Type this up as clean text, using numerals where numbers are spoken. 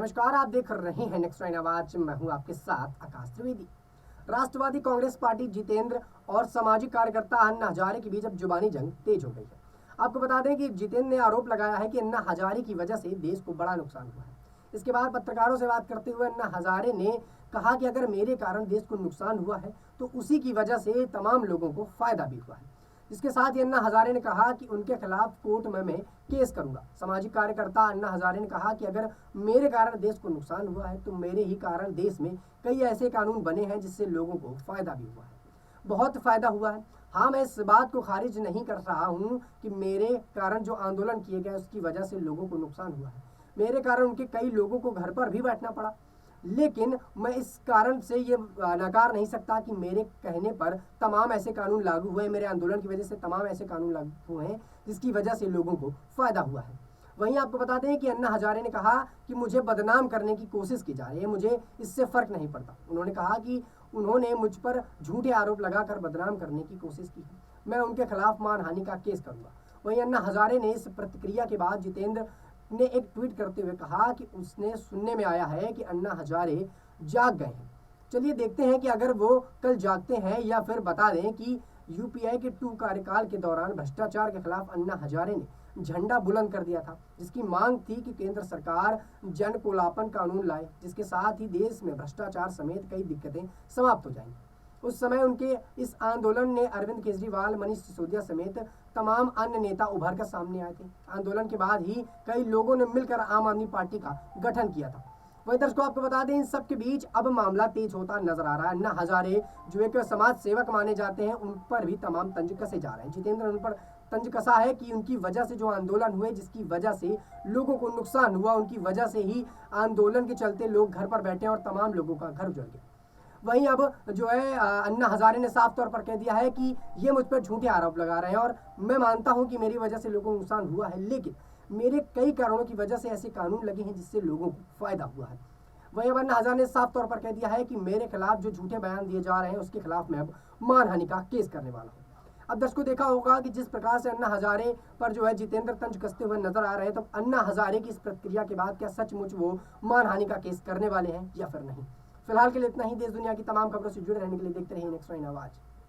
नमस्कार, आप देख रहे हैं नेक्स्ट नाइन आवाज। मैं हूं आपके साथ आकाश त्रिवेदी। राष्ट्रवादी कांग्रेस पार्टी जितेंद्र और सामाजिक कार्यकर्ता अन्ना हजारे के बीच अब जुबानी जंग तेज हो गई है। आपको बता दें कि जितेंद्र ने आरोप लगाया है कि अन्ना हजारे की वजह से देश को बड़ा नुकसान हुआ है। इसके बाद पत्रकारों से बात करते हुए अन्ना हजारे ने कहा कि अगर मेरे कारण देश को नुकसान हुआ है तो उसी की वजह से तमाम लोगों को फायदा भी हुआ है। इसके साथ ही अन्ना हजारे ने कहा कि उनके खिलाफ कोर्ट में मैं केस करूंगा। सामाजिक कार्यकर्ता अन्ना हजारे ने कहा कि अगर मेरे कारण देश को नुकसान हुआ है तो मेरे ही कारण देश में कई ऐसे कानून बने हैं जिससे लोगों को फायदा भी हुआ है, बहुत फायदा हुआ है। हाँ, मैं इस बात को खारिज नहीं कर रहा हूँ कि मेरे कारण जो आंदोलन किए गए उसकी वजह से लोगों को नुकसान हुआ है। मेरे कारण उनके कई लोगों को घर पर भी बैठना पड़ा, लेकिन मैं इस कारण से ये नकार नहीं सकता कि मेरे कहने पर तमाम ऐसे कानून लागू हुए, मेरे आंदोलन की वजह से तमाम ऐसे कानून लागू हुए हैं जिसकी वजह से लोगों को फायदा हुआ है। वहीं आपको बता दें कि अन्ना हजारे ने कहा कि मुझे बदनाम करने की कोशिश की जा रही है, मुझे इससे फर्क नहीं पड़ता। उन्होंने कहा कि उन्होंने मुझ पर झूठे आरोप लगाकर बदनाम करने की कोशिश की है, मैं उनके खिलाफ मानहानि का केस करूंगा। वहीं अन्ना हजारे ने इस प्रतिक्रिया के बाद जितेंद्र ने एक ट्वीट करते हुए कहा कि उसने सुनने में आया है कि अन्ना हजारे जाग गए हैं। चलिए देखते हैं कि अगर वो कल जागते हैं या फिर बता दें कि यूपीए के 2 कार्यकाल के दौरान भ्रष्टाचार के खिलाफ अन्ना हजारे ने झंडा बुलंद कर दिया था, जिसकी मांग थी कि केंद्र सरकार जन कोलापन कानून लाए, जिसके साथ ही देश में भ्रष्टाचार समेत कई दिक्कतें समाप्त हो जाएंगी। उस समय उनके इस आंदोलन ने अरविंद केजरीवाल, मनीष सिसोदिया समेत तमाम अन्य नेता उभर कर सामने आए थे। आंदोलन के बाद ही कई लोगों ने मिलकर आम आदमी पार्टी का गठन किया था। वही दर्शकों, आपको बता दें इन सब के बीच अब मामला तेज होता नजर आ रहा है। अन्ना हजारे जो एक समाज सेवक माने जाते हैं, उन पर भी तमाम तंज कसे जा रहे हैं। जितेंद्र उन पर तंज कसा है कि उनकी वजह से जो आंदोलन हुए, जिसकी वजह से लोगों को नुकसान हुआ, उनकी वजह से ही आंदोलन के चलते लोग घर पर बैठे और तमाम लोगों का घर उजड़ गया। वहीं अब जो है अन्ना हजारे ने साफ तौर पर कह दिया है कि ये मुझ पर झूठे आरोप लगा रहे हैं और मैं मानता हूं कि मेरी वजह से लोगों को नुकसान हुआ है, लेकिन मेरे कई कारणों की वजह से ऐसे कानून लगे हैं जिससे लोगों को फायदा हुआ है। वहीं अब अन्ना हजारे ने साफ तौर पर कह दिया है कि मेरे खिलाफ जो झूठे बयान दिए जा रहे हैं उसके खिलाफ मैं अब मानहानि का केस करने वाला हूँ। अब दर्शकों, देखा होगा कि जिस प्रकार से अन्ना हजारे पर जो है जितेंद्र तंज कसते हुए नजर आ रहे हैं, तो अन्ना हजारे की इस प्रतिक्रिया के बाद क्या सचमुच वो मानहानि का केस करने वाले हैं या फिर नहीं। फिलहाल के लिए इतना ही। देश दुनिया की तमाम खबरों से जुड़े रहने के लिए देखते रहिए नेक्स्ट नाइन आवाज।